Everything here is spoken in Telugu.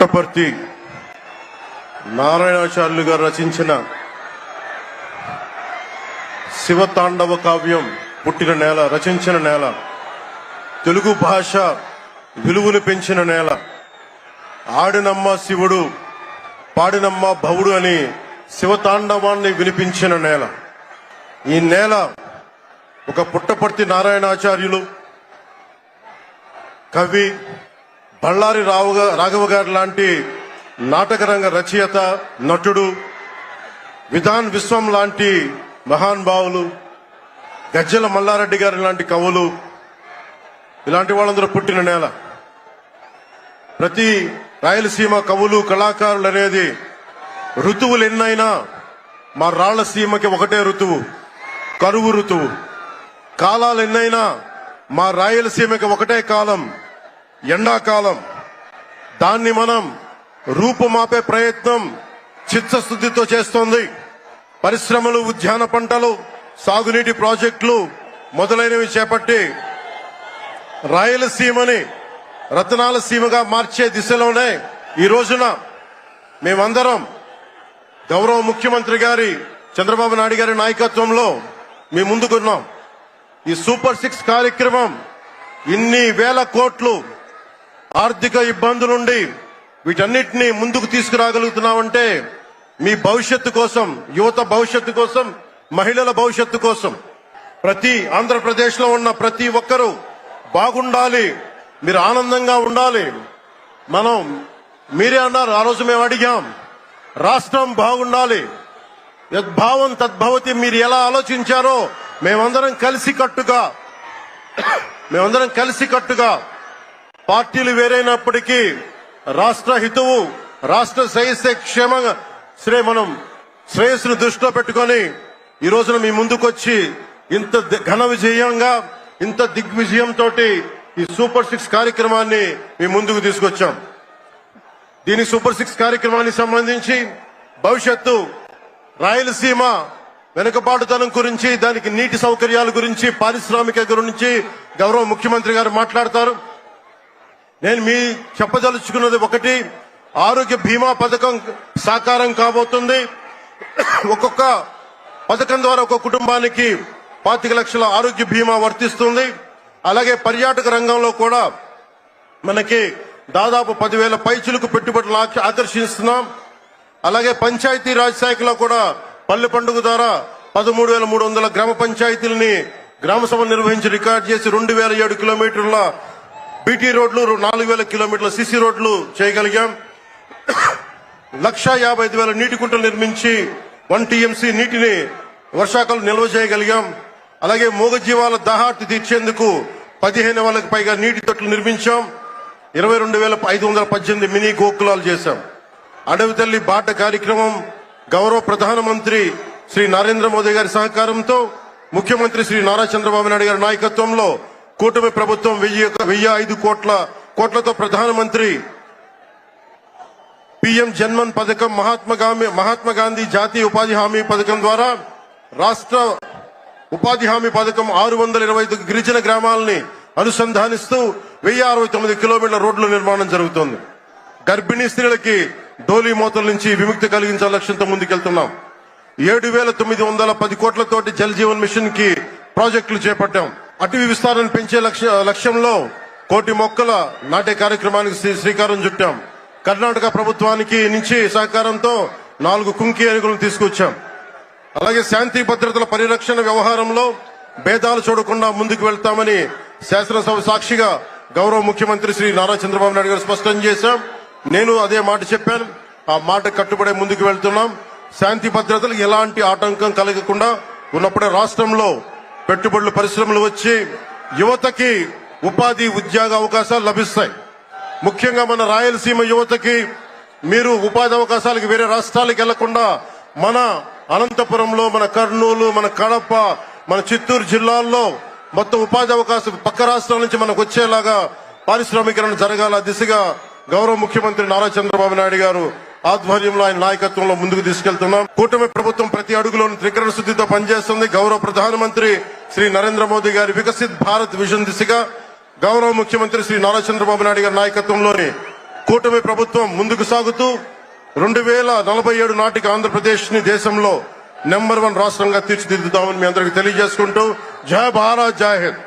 పుట్టపర్తి నారాయణాచార్యులు గారు రచించిన శివతాండవ కావ్యం పుట్టిన నేల, రచించిన నేల, తెలుగు భాష విలువను పెంచిన నేల, ఆడినమ్మ శివుడు పాడినమ్మ భవుడు అని శివతాండవాన్ని వినిపించిన నేల. ఈ నేల ఒక పుట్టపర్తి నారాయణాచార్యులు, కవి బళ్ళారి రాఘవ గారు లాంటి నాటకరంగ రచయిత, నటుడు, విధాన్ విశ్వం లాంటి మహానుభావులు, గజ్జల మల్లారెడ్డి గారి లాంటి కవులు, ఇలాంటి వాళ్ళందరూ పుట్టిన నేల. ప్రతి రాయలసీమ కవులు కళాకారులు అనేది ఋతువులు ఎన్నైనా మా రాళ్లసీమకి ఒకటే ఋతువు, కరువు ఋతువు. కాలాలు ఎన్నైనా మా రాయలసీమకి ఒకటే కాలం, ఎండాకాలం. దాన్ని మనం రూపుమాపే ప్రయత్నం చిత్తశుద్ధితో చేస్తోంది. పరిశ్రమలు, ఉద్యాన పంటలు, సాగునీటి ప్రాజెక్టులు మొదలైనవి చేపట్టి రాయలసీమని రతనాల సీమగా మార్చే దిశలోనే ఈ రోజున మేమందరం గౌరవ ముఖ్యమంత్రి గారి చంద్రబాబు నాయుడు గారి నాయకత్వంలో మీ ముందుకున్నాం. ఈ సూపర్ 6 కార్యక్రమం ఇన్ని వేల కోట్లు ఆర్థిక ఇబ్బందుల నుండి వీటన్నిటినీ ముందుకు తీసుకురాగలుగుతున్నామంటే మీ భవిష్యత్తు కోసం, యువత భవిష్యత్తు కోసం, మహిళల భవిష్యత్తు కోసం, ప్రతి ఆంధ్రప్రదేశ్ లో ఉన్న ప్రతి ఒక్కరూ బాగుండాలి, మీరు ఆనందంగా ఉండాలి. మీరే అన్నారు, ఆ రోజు మేము అడిగాం, రాష్ట్రం బాగుండాలి, యద్భావం తద్భవతి. మీరు ఎలా ఆలోచించారో మేమందరం కలిసికట్టుగా పార్టీలు వేరైనప్పటికీ రాష్ట్ర హితువు, రాష్ట్ర శ్రేయస్సును దృష్టిలో పెట్టుకొని ఈ రోజున మీ ముందుకొచ్చి ఇంత ఘన విజయంగా, ఇంత దిగ్విజయంతో ఈ సూపర్ 6 కార్యక్రమాన్ని మీ ముందుకు తీసుకొచ్చాం. దీని సూపర్ 6 కార్యక్రమానికి సంబంధించి భవిష్యత్తు రాయలసీమ వెనుకబాటుతనం గురించి, దానికి నీటి సౌకర్యాల గురించి, పారిశ్రామిక గురించి గౌరవ ముఖ్యమంత్రి గారు మాట్లాడతారు. నేను మీ చెప్పదలుచుకున్నది ఒకటి, ఆరోగ్య బీమా పథకం సాకారం కాబోతుంది. ఒక్కొక్క పథకం ద్వారా ఒక కుటుంబానికి 25 లక్షల ఆరోగ్య బీమా వర్తిస్తుంది. అలాగే పర్యాటక రంగంలో కూడా మనకి దాదాపు 10,000 పైచులకు పెట్టుబడులు ఆకర్షిస్తున్నాం. అలాగే పంచాయతీ రాజ్ శాఖలో కూడా పల్లె పండుగ ద్వారా 13,300 గ్రామ పంచాయతీలని గ్రామ సభ నిర్వహించి రికార్డు చేసి 2,007 కిలోమీటర్ల బీటీ రోడ్లు, 4,000 కిలోమీటర్ల సిసి రోడ్లు చేయగలిగాం. 1,55,000 నీటి కుంటలు నిర్మించి 1 టీఎంసీ నీటిని వర్షాకాలం నిల్వ చేయగలిగాం. అలాగే మూగజీవాల దాహార్తి తీర్చేందుకు 15,000కు పైగా నీటి తొట్లు నిర్మించాం. 22,518 మినీ గోకులాలు చేశాం. అడవి తల్లి బాట కార్యక్రమం గౌరవ ప్రధానమంత్రి శ్రీ నరేంద్ర మోదీ గారి సహకారంతో, ముఖ్యమంత్రి శ్రీ నారా చంద్రబాబు నాయుడు గారి నాయకత్వంలో కూటమి ప్రభుత్వం 1,005 కోట్లతో ప్రధానమంత్రి పిఎం జన్మన్ పథకం, మహాత్మా గాంధీ జాతీయ ఉపాధి హామీ పథకం ద్వారా రాష్ట్ర ఉపాధి హామీ పథకం 625 గిరిజన గ్రామాలని అనుసంధానిస్తూ 1,069 కిలోమీటర్ల రోడ్ల నిర్మాణం జరుగుతోంది. గర్భిణీ స్త్రీలకి డోలీ మోతల నుంచి విముక్తి కలిగించాల లక్ష్యంతో ముందుకెళ్తున్నాం. 7,910 కోట్లతోటి జల్ జీవన్ మిషన్ కి ప్రాజెక్టులు చేపట్టాం. అటవీ విస్తారణ పెంచే లక్ష్యంలో 1 కోటి మొక్కల నాటే కార్యక్రమానికి శ్రీకారం చుట్టాం. కర్ణాటక ప్రభుత్వానికి నుంచి సహకారంతో 4 కుంకి ఏనుగులను తీసుకొచ్చాం. అలాగే శాంతి భద్రతల పరిరక్షణ వ్యవహారంలో భేదాలు చూడకుండా ముందుకు వెళ్తామని శాసనసభ సాక్షిగా గౌరవ ముఖ్యమంత్రి శ్రీ నారా చంద్రబాబు నాయుడు గారు స్పష్టం చేశాం. నేను అదే మాట చెప్పాను, ఆ మాట కట్టుబడే ముందుకు వెళ్తున్నాం. శాంతి భద్రతలు ఎలాంటి ఆటంకం కలగకుండా ఉన్నప్పుడే రాష్ట్రంలో పెట్టుబడులు, పరిశ్రమలు వచ్చి యువతకి ఉపాధి, ఉద్యోగ అవకాశాలు లభిస్తాయి. ముఖ్యంగా మన రాయలసీమ యువతకి మీరు ఉపాధి అవకాశాలకు వేరే రాష్ట్రాలకు వెళ్లకుండా మన అనంతపురంలో, మన కర్నూలు, మన కడప, మన చిత్తూరు జిల్లాల్లో మొత్తం ఉపాధి అవకాశం పక్క రాష్ట్రాల నుంచి మనకు వచ్చేలాగా పారిశ్రామికరణ జరగాల దిశగా గౌరవ ముఖ్యమంత్రి నారా చంద్రబాబు నాయుడు గారు ఆధ్వర్యంలో, ఆయన నాయకత్వంలో ముందుకు తీసుకెళ్తున్నాం. కూటమి ప్రభుత్వం ప్రతి అడుగులోని త్రికరణ శుద్ధితో పనిచేస్తుంది. గౌరవ ప్రధానమంత్రి శ్రీ నరేంద్ర మోదీ గారి వికసిత్ భారత్ విజన్ దిశగా గౌరవ ముఖ్యమంత్రి శ్రీ నారా చంద్రబాబు నాయుడు గారి నాయకత్వంలోని కూటమి ప్రభుత్వం ముందుకు సాగుతూ 2047 నాటికి ఆంధ్రప్రదేశ్ ని దేశంలో నెంబర్ 1 రాష్ట్రంగా తీర్చిదిద్దుతామని మీ అందరికీ తెలియజేసుకుంటూ జై భారత్ జై హింద్.